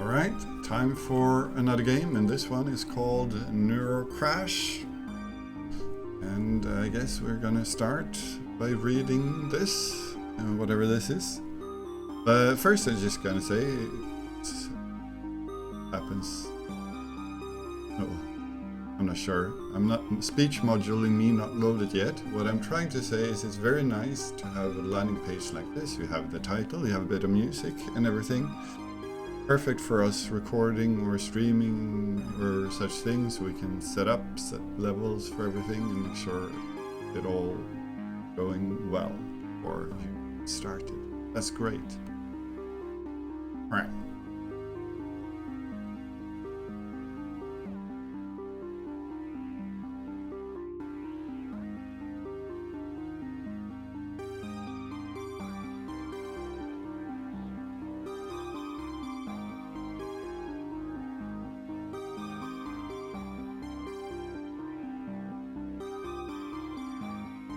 Alright, time for another game, and this one is called NeuroCrash. And I guess we're gonna start by reading this, whatever this is. But first I'm just gonna say, it happens. Oh, I'm not sure. I'm not speech module in me not loaded yet. What I'm trying to say is it's very nice to have a landing page like this. You have the title, you have a bit of music and everything. Perfect for us recording or streaming or such things. We can set levels for everything and make sure it all going well before you start it. That's great. All right.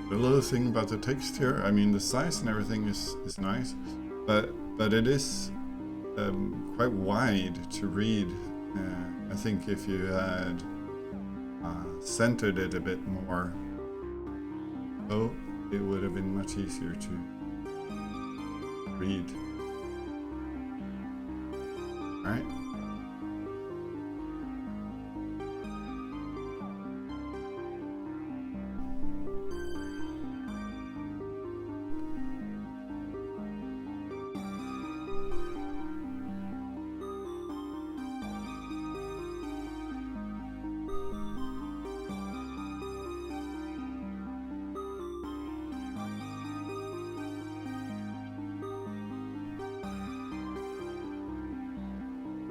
The little thing about the text here, I mean the size and everything is nice, but it is quite wide to read. I think if you had centered it a bit more, it would have been much easier to read. All right.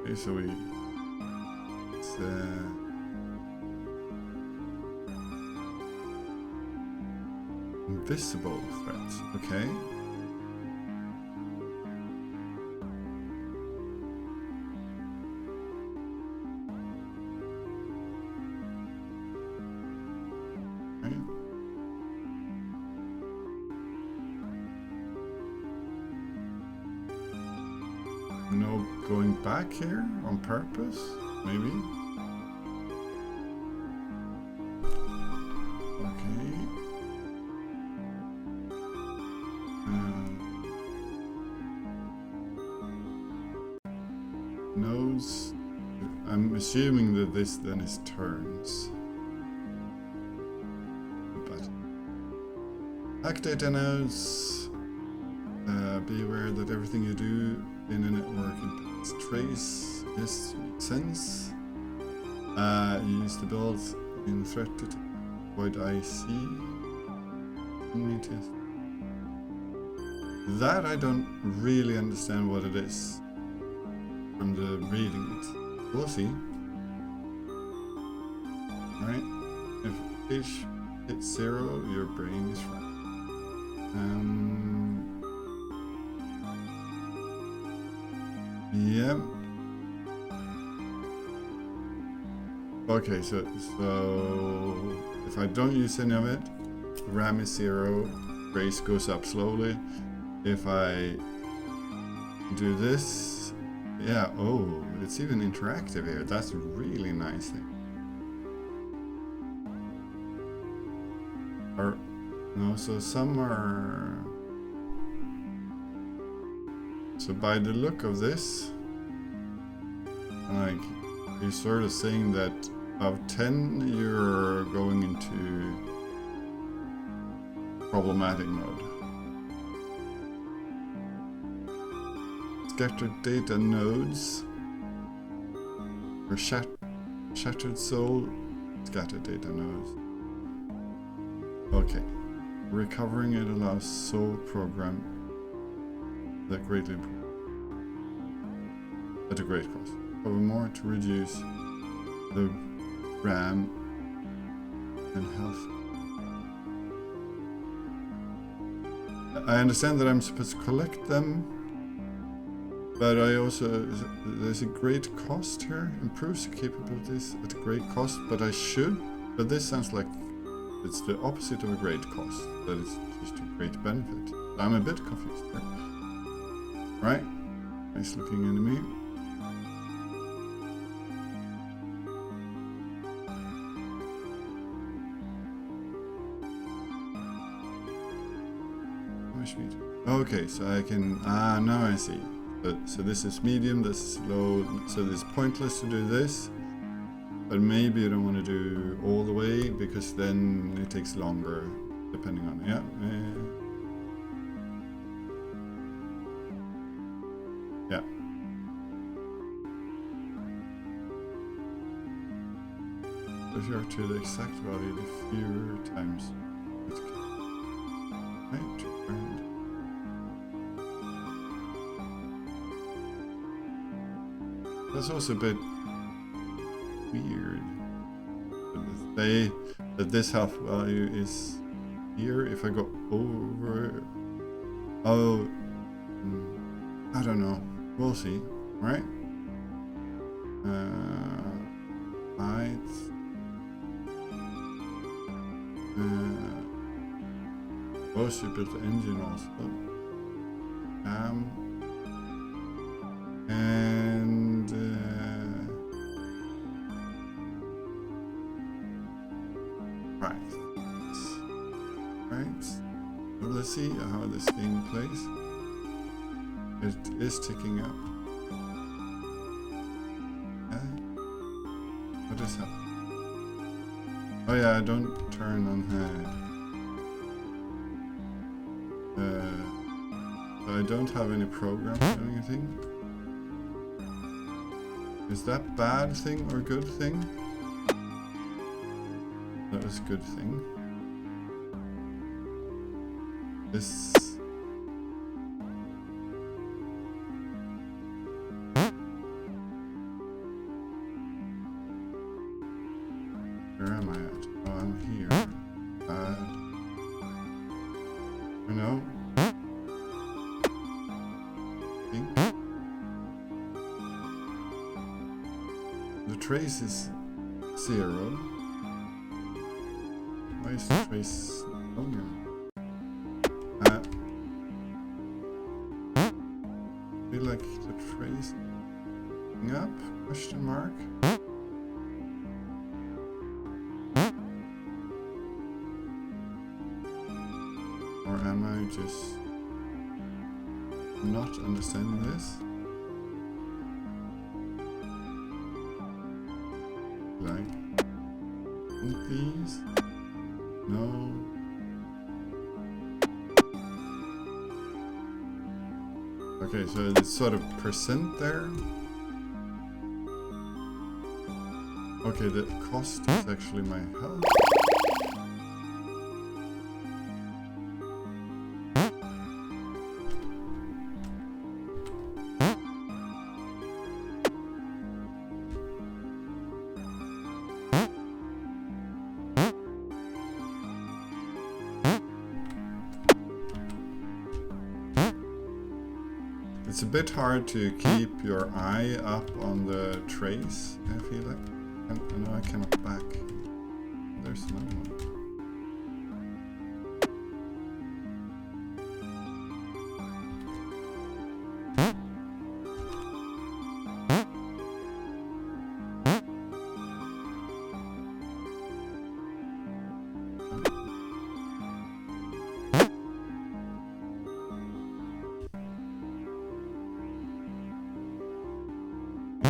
Okay, so it's invisible threats, okay. No going back here on purpose, maybe. Okay. Nodes. I'm assuming that this then is turns. But hack data nodes. Be aware that everything you do in a network impacts trace. Yes, makes sense. Use the build in threat to avoid IC. That I don't really understand what it is from the reading it. We'll see. Alright. If H hits 0, your brain is right. Yeah. Okay, so if I don't use any of it, RAM is 0, race goes up slowly. If I do this, yeah, it's even interactive here. That's a really nice thing. Or no, so some are. So by the look of this, like, you're sort of saying that of 10, you're going into problematic mode. Scattered data nodes, or shattered soul, scattered data nodes. Okay, recovering it allows soul program that greatly improve at a great cost. Cover more to reduce the RAM and health. I understand that I'm supposed to collect them, but there's a great cost here. Improves the capabilities at a great cost, but this sounds like it's the opposite of a great cost, that it's just a great benefit. I'm a bit confused here. Right? Nice looking enemy. Okay, so I can... Ah, now I see. So this is medium, this is low, so it's pointless to do this. But maybe you don't want to do all the way, because then it takes longer, depending on... Yeah. Yeah. If you're to the exact value, the fewer times it can... Right, and... That's also a bit weird. Say that this half value is here. If I go over... Oh... I don't know. We'll see. Right? Height... Suppose you built the engine also. And right. So let's see how this thing plays. It is ticking up. What is happening? Oh yeah, don't turn on head. I don't have any programs or anything. Is that bad thing or good thing? That was good thing. This... Where am I at? Oh, I'm here. No. The trace is 0. Why is the trace longer? Feel like the trace up? Question mark? Or am I just not understanding this? Like these? No. Okay, so it's sort of percent there. Okay, the cost is actually my health. It's a bit hard to keep your eye up on the trace, I feel like. No, I cannot back. There's another one.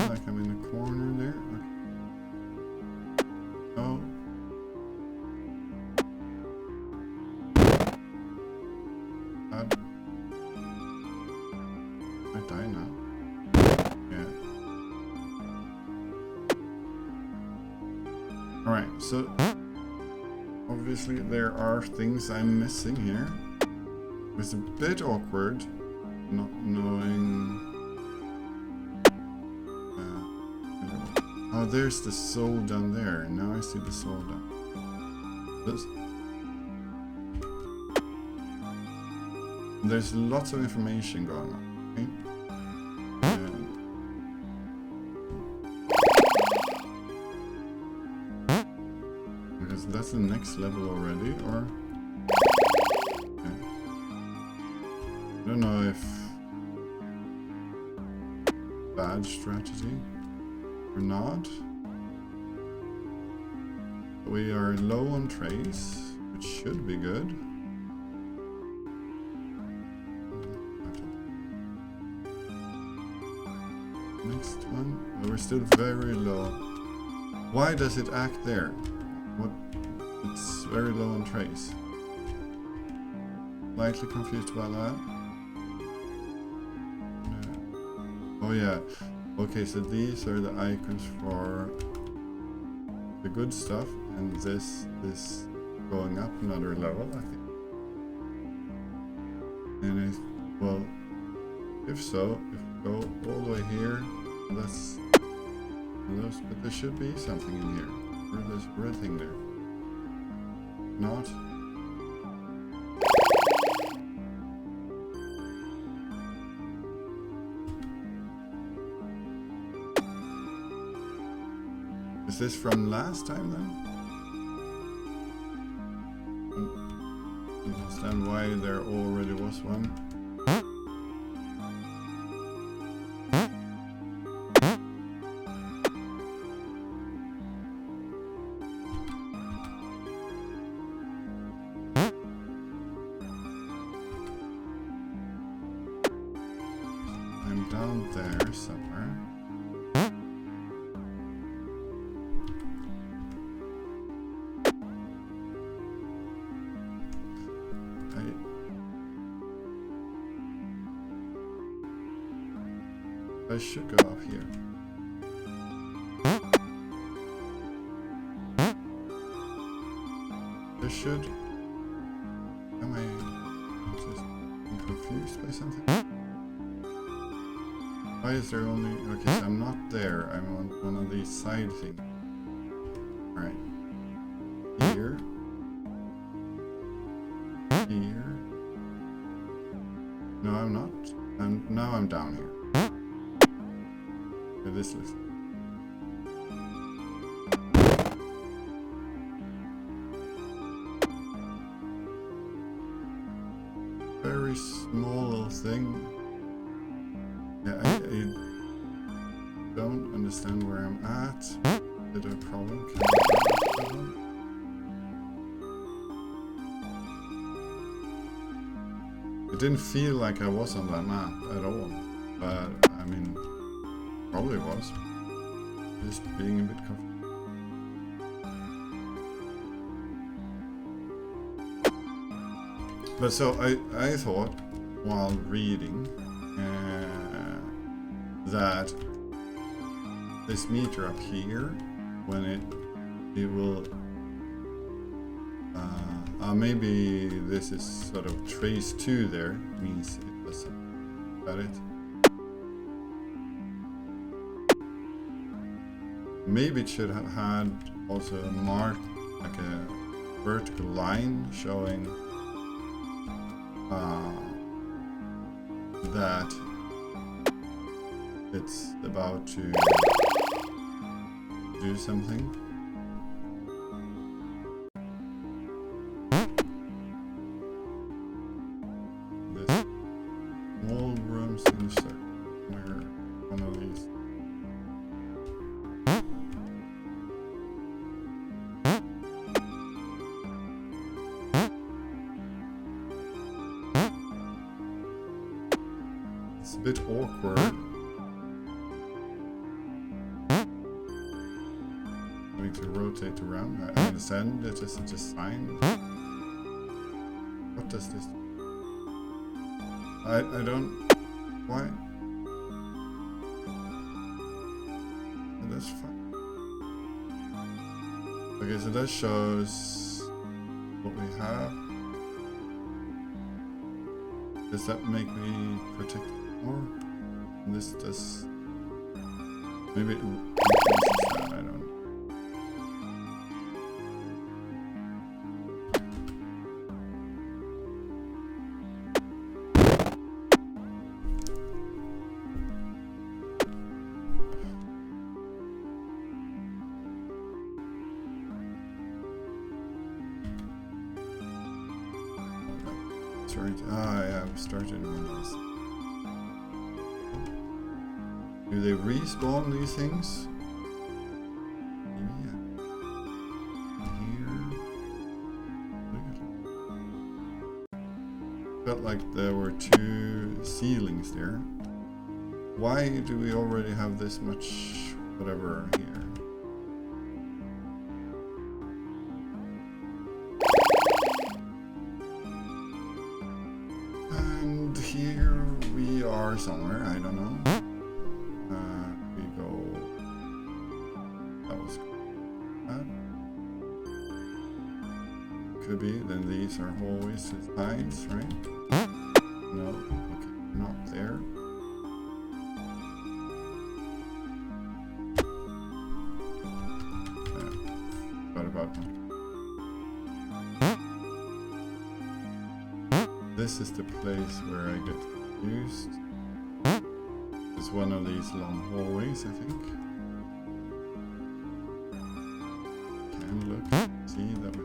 Like I'm in the corner there. Okay. Oh. I die now. Yeah. Alright, so obviously there are things I'm missing here. It's a bit awkward not knowing. Oh, there's the soul down there. Now I see the soul down. There's lots of information going on. Okay? Because that's the next level already, or? Okay. I don't know if bad strategy or not. We are low on trace, which should be good. Next one. Oh, we're still very low. Why does it act there? What? It's very low on trace. Slightly confused about that. Oh yeah. Okay, so these are the icons for the good stuff, and this is going up another level, I think. And well, if so, if we go all the way here, that's those, but there should be something in here. Or there's a red thing there. Not. Is this from last time then? I don't understand why there already was one. I'm down there somewhere. I should go up here. There should. Am I just confused by something? Why is there only? Okay, so I'm not there. I'm on one of these side things. Alright. Here. Here. No, I'm not. And now I'm down here. This list. Very small little thing. Yeah, I don't understand where I'm at. Is it a problem? Can I have a problem? It didn't feel like I was on that map at all, but I mean, probably was. Just being a bit confused. But so I thought while reading that this meter up here, when it will maybe this is sort of trace 2 there, means it was got it. Maybe it should have had also a mark, like a vertical line showing that it's about to do something. This small rooms insert where one of these. It's a bit awkward. Having to rotate around. I understand that this is just sign. What does this do? I don't. Why? That's fine. Okay, so that shows what we have. Does that make me protect more? And this does. Maybe it increases that, I don't know. Right. Yeah, we started one of these. Do they respawn these things? Maybe, yeah. Here. Look at it. Felt like there were 2 ceilings there. Why do we already have this much whatever here? And here we are somewhere, I don't know. We go... That was... Could be, then these are hallways to sides, right? No, okay, not there. What about that? This is the place where I get confused. It's one of these long hallways, I think. Can look, see that we...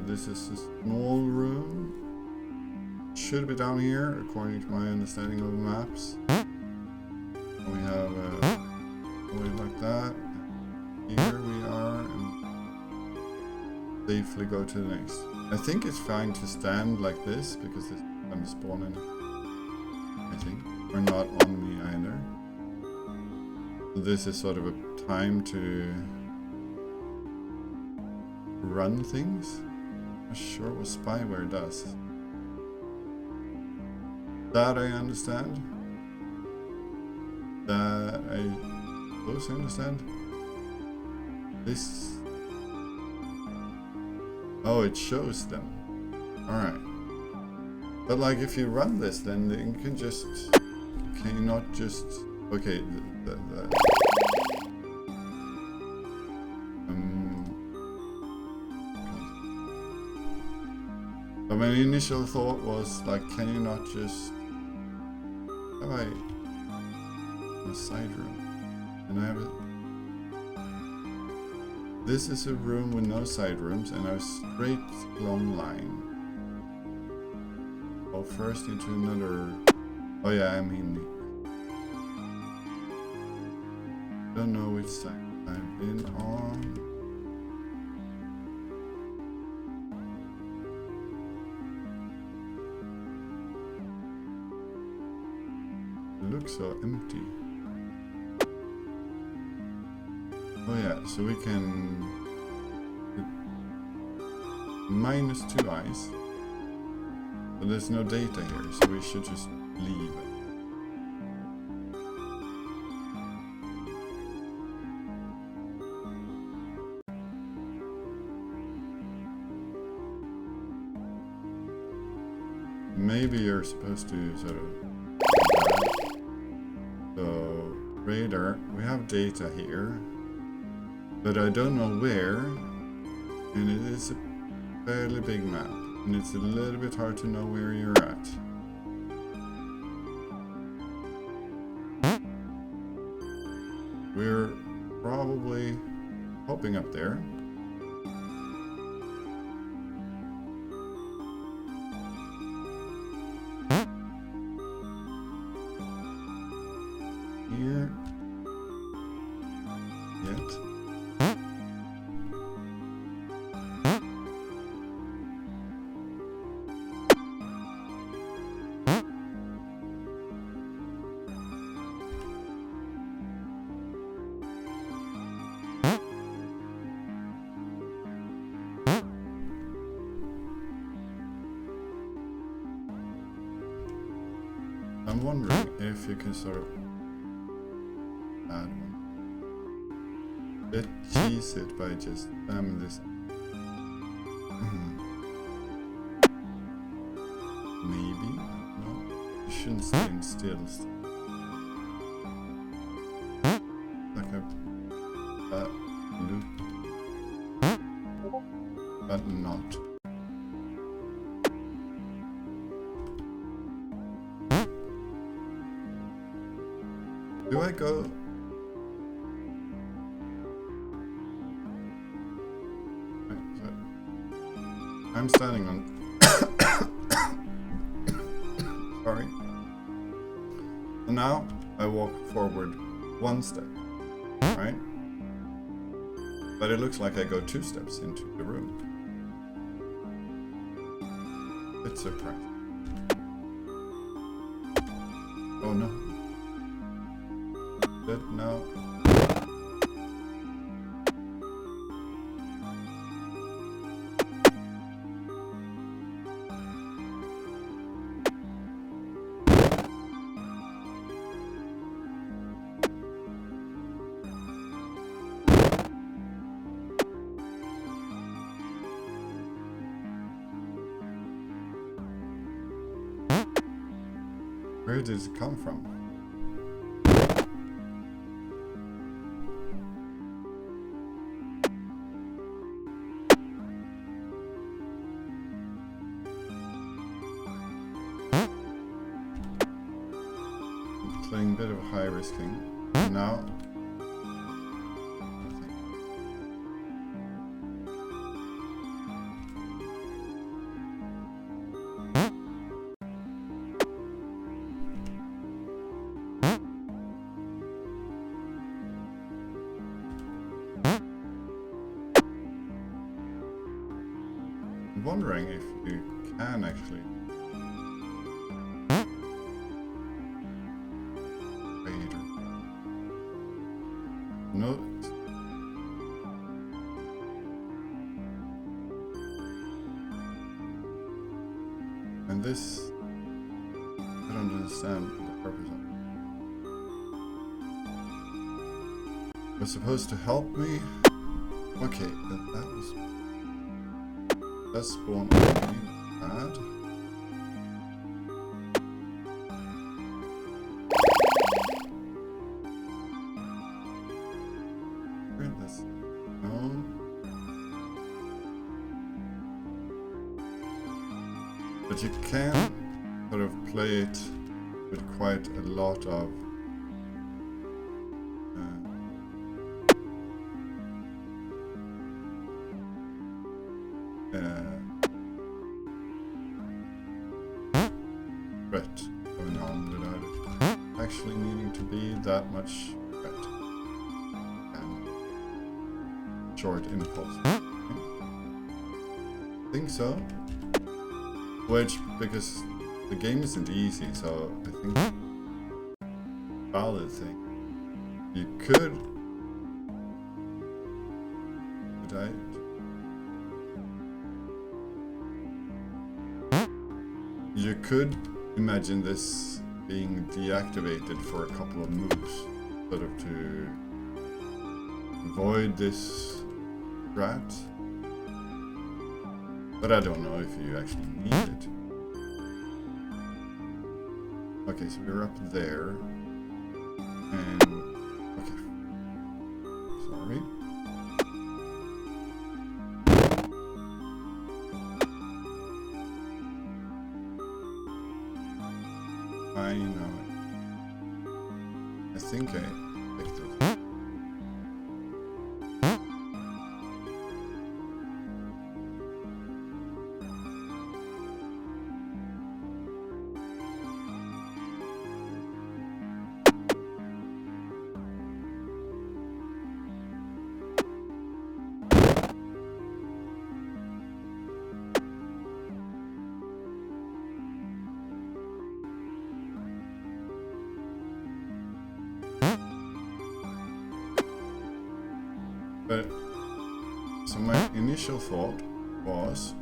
This is a small room. Should be down here, according to my understanding of the maps. We have a way like that. Here we are, and safely go to the next. I think it's fine to stand like this because I'm spawning. I think, or not on me either. So this is sort of a time to run things. I'm not sure what spyware does. That I understand. That I suppose I understand. This... Oh, it shows them. Alright. But like if you run this, then you can just... Can you not just... Okay, But my initial thought was like, can you not just... Have I... A side room? And I have a... This is a room with no side rooms and a straight long line. Oh, first into another... Oh yeah, I mean... Don't know which side I've been on. It looks so empty. Oh yeah, so we can... -2 eyes. But there's no data here, so we should just leave it. Maybe you're supposed to sort of... So, radar, we have data here. But I don't know where, and it is a fairly big map, and it's a little bit hard to know where you're at. We're probably hopping up there. Here. Yet. I'm wondering if you can sort of add one. Let's cheese it by just spamming this. Maybe? No. You shouldn't stand still. Like a loop. But not. Do I go? Right, so I'm standing on. Sorry. And now I walk forward one step, right? But it looks like I go 2 steps into the room. It's surprising. Oh no. Good, no. Where did it come from? I'm playing a bit of high risking. Now. I'm wondering if you can actually no. And this, I don't understand the purpose of it. It was supposed to help me. Okay, that was. That's spawn bad. This. No. But you can sort of play it with quite a lot of threat going on without it actually needing to be that much threat and short impulse. I think so. Which, because the game isn't easy, so I think valid thing. You could you could imagine this being deactivated for a couple of moves, sort of to avoid this rat. But I don't know if you actually need it. Okay, so we're up there. And okay. Sorry. I know it. I think I picked it. But so my initial thought was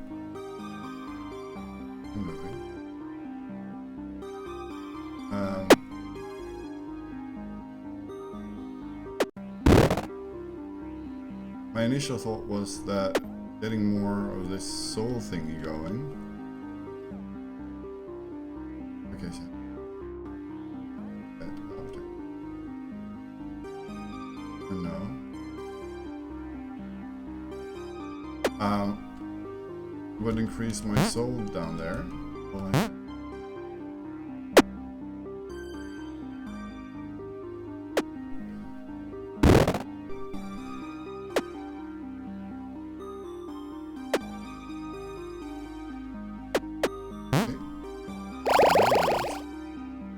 my initial thought was that getting more of this soul thingy going. Okay, so no. Would increase my soul down there. Okay.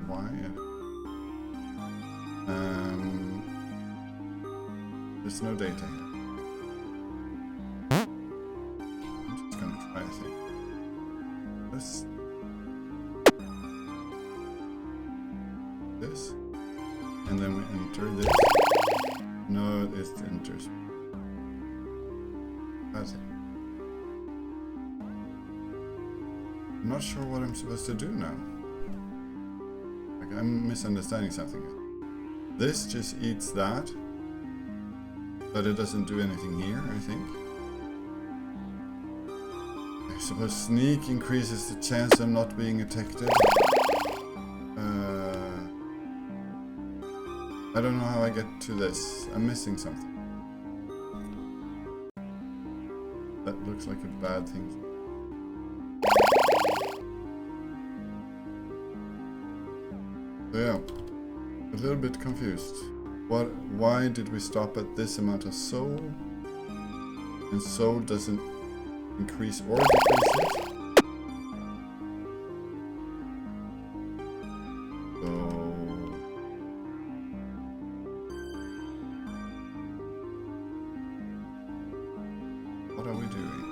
Why? There's no data here. Let's this, and then we enter this. No, it enters. That's it. I'm not sure what I'm supposed to do now. Like, I'm misunderstanding something. This just eats that, but it doesn't do anything here, I think. I suppose sneak increases the chance of not being detected. I don't know how I get to this. I'm missing something. That looks like a bad thing. So yeah, a little bit confused. Why did we stop at this amount of soul? And soul doesn't increase or decrease it. So what are we doing?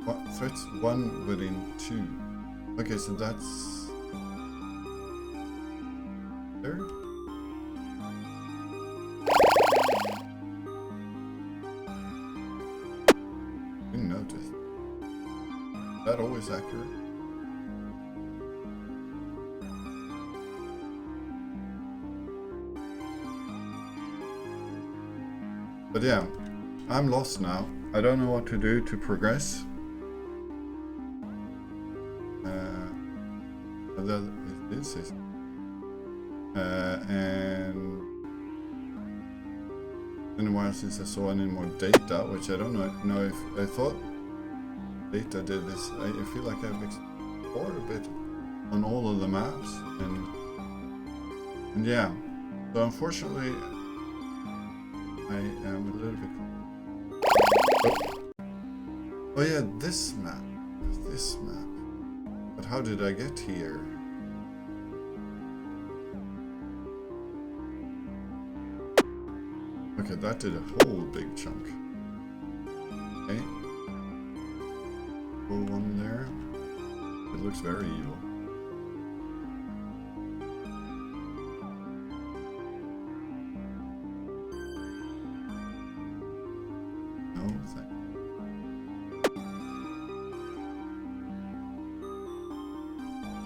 What threats 1 within 2? Okay, so that's there. Didn't notice. Is that always accurate? But yeah, I'm lost now. I don't know what to do to progress. That it did say something. And it's been a while since I saw any more data, which I don't know if I thought data did this. I feel like I've explored a bit on all of the maps, and yeah. So unfortunately, I am a little bit. Oh yeah, this map. But how did I get here? Okay, that did a whole big chunk. Okay. Full one there. It looks very evil. No, thank you.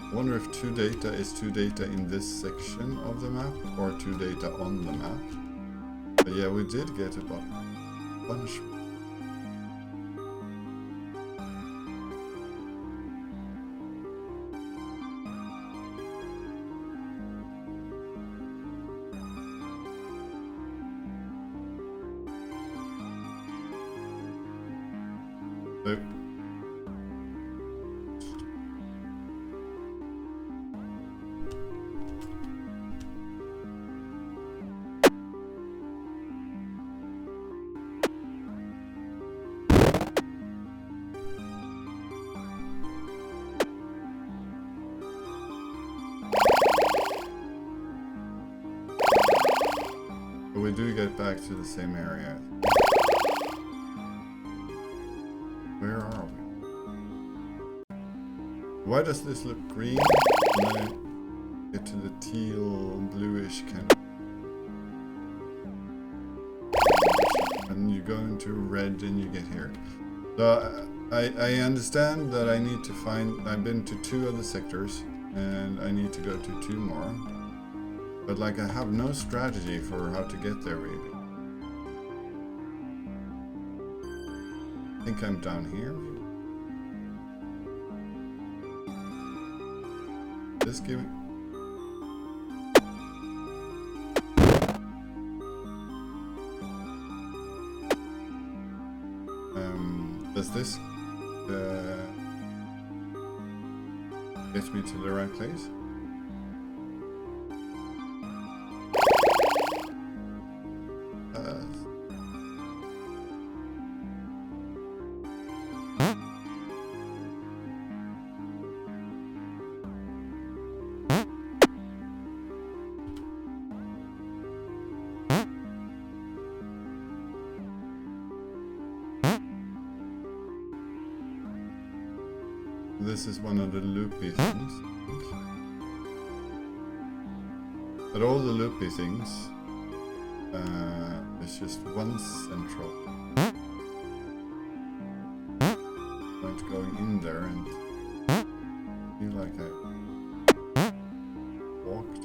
I wonder if 2 data is 2 data in this section of the map or 2 data on the map. But yeah, we did get a bunch. So, but we do get back to the same area. Where are we? Why does this look green? And then I get to the teal, bluish kind of. And you go into red and you get here. So I understand that I need to find. I've been to 2 other sectors and I need to go to 2 more. But like I have no strategy for how to get there really. I think I'm down here. Just give me. Does this get me to the right place? This is one of the loopy things. But all the loopy things, it's just one central point going in there, and I feel like I walked.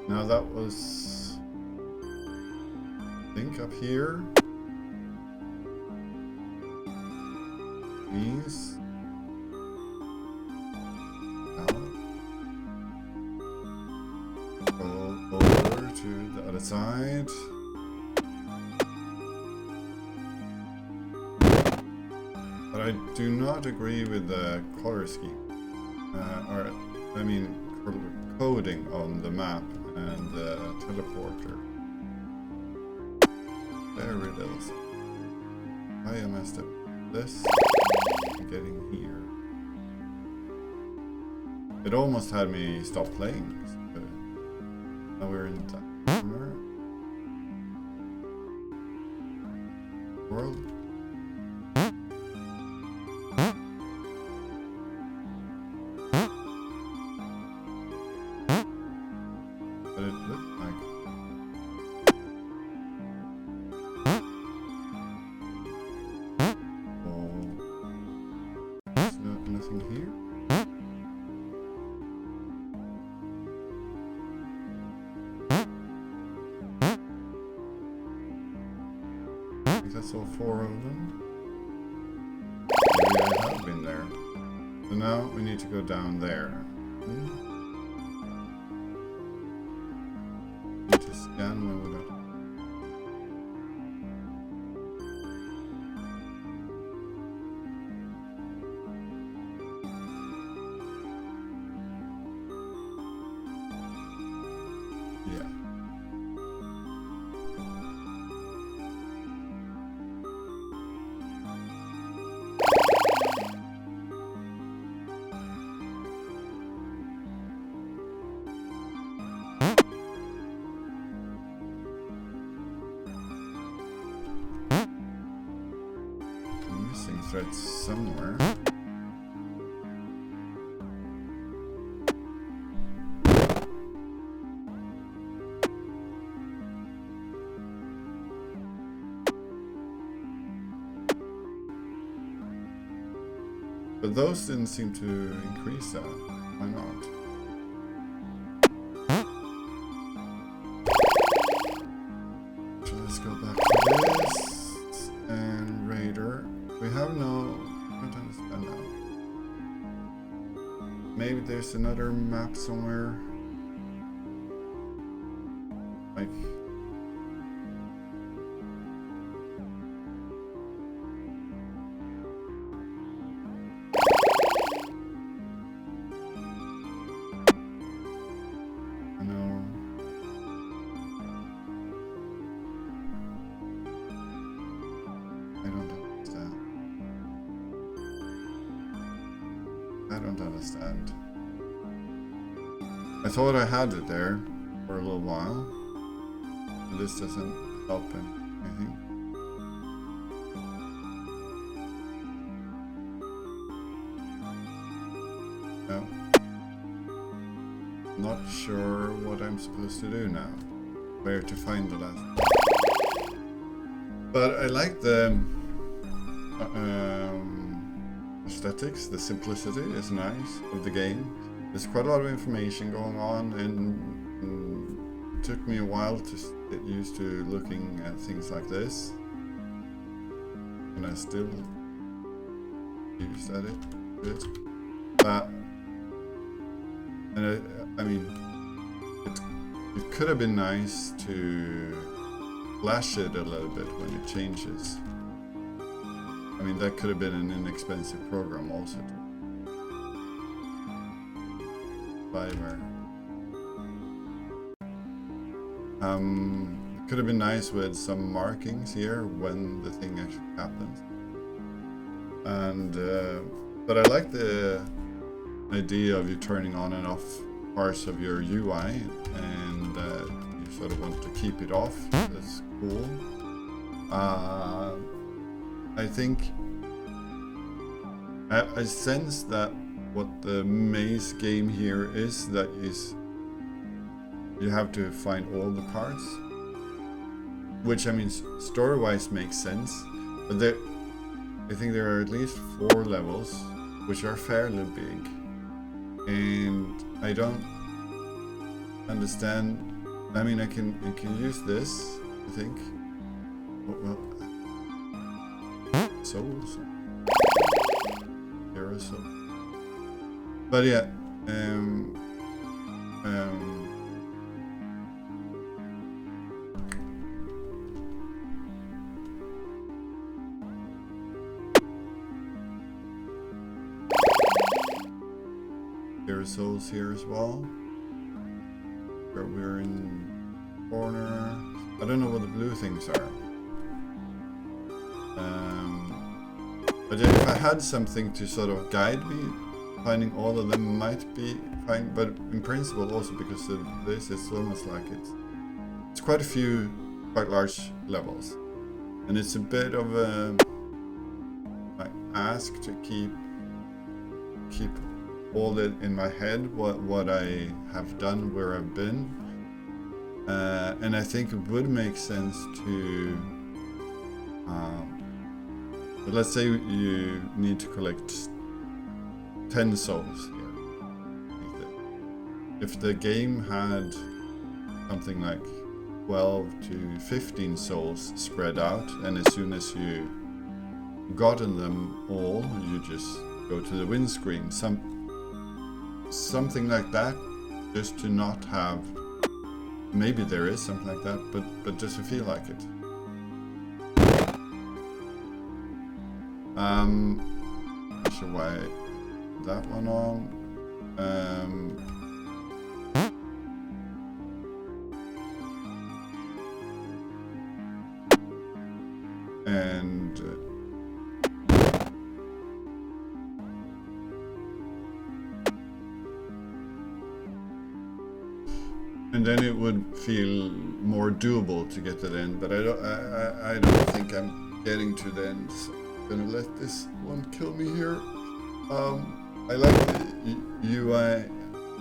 Now that was, I think, up here. Knees. Out. Go over to the other side. But I do not agree with the color scheme. Or, I mean, coding on the map and the teleporter. Very little. I messed up this. I'm getting here. It almost had me stop playing. So now we're in the timer. World. But it looked like nothing here. I think that's all 4 of them. Maybe I have been there. So now we need to go down there. Need to scan when we got. Yeah. I'm missing threads somewhere. But those didn't seem to increase that. Why not? So let's go back to this. And Raider. We have no... I don't understand now. Maybe there's another map somewhere. Like... I don't understand. I thought I had it there for a little while. But this doesn't help anything. No. Not sure what I'm supposed to do now. Where to find the last. But I like the aesthetics, the simplicity is nice of the game. There's quite a lot of information going on, and it took me a while to get used to looking at things like this. And I still used at it a bit. I mean, it could have been nice to flash it a little bit when it changes. I mean, that could have been an inexpensive program also. Fiverr. could have been nice with some markings here when the thing actually happens. And but I like the idea of you turning on and off parts of your UI, and you sort of want to keep it off. That's cool. I think I sense that what the maze game here is you have to find all the parts, which I mean story-wise makes sense, but I think there are at least 4 levels which are fairly big, and I don't understand. I mean, I can use this, I think. Well, souls. Here are souls. But yeah, there are souls here as well. We're in the corner. I don't know what the blue things are. But yeah, if I had something to sort of guide me, finding all of them might be fine. But in principle, also because of this, it's almost like it's quite a few quite large levels, and it's a bit of a ask to keep all that in my head, what I have done, where I've been, and I think it would make sense to but let's say you need to collect 10 souls here. If the game had something like 12 to 15 souls spread out, and as soon as you gotten them all, you just go to the win screen. Something like that, just to not have. Maybe there is something like that, but just to feel like it. Not sure why that one on. And then it would feel more doable to get to the end, but I don't think I'm getting to the end. So I'm gonna let this one kill me here. I like the UI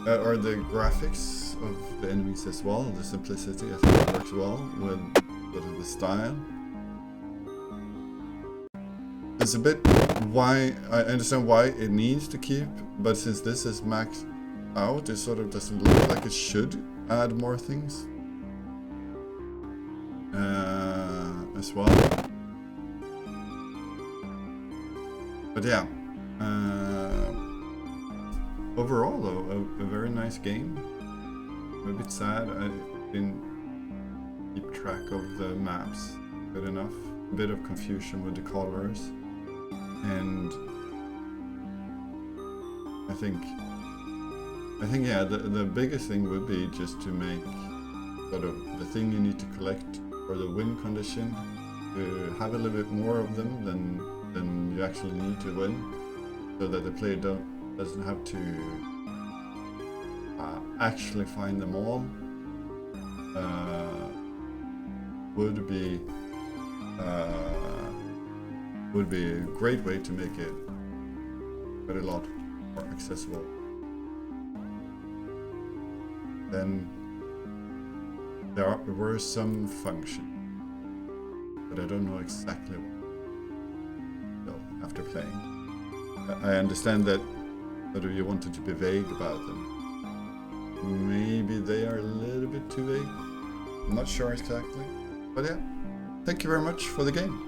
or the graphics of the enemies as well. The simplicity, I think it works well with sort of the style. It's a bit why I understand why it needs to keep, but since this is maxed out, it sort of doesn't look like it should add more things as well. But yeah, overall though, a very nice game. I'm a bit sad I didn't keep track of the maps good enough. A bit of confusion with the colors, and I think yeah, the biggest thing would be just to make sort of the thing you need to collect for the win condition, to have a little bit more of them than you actually need to win, so that the player doesn't have to actually find them all. Would be a great way to make it quite a lot more accessible. Then there were some function, but I don't know exactly what. So after playing, I understand that you wanted to be vague about them. Maybe they are a little bit too vague. I'm not sure exactly, but yeah. Thank you very much for the game.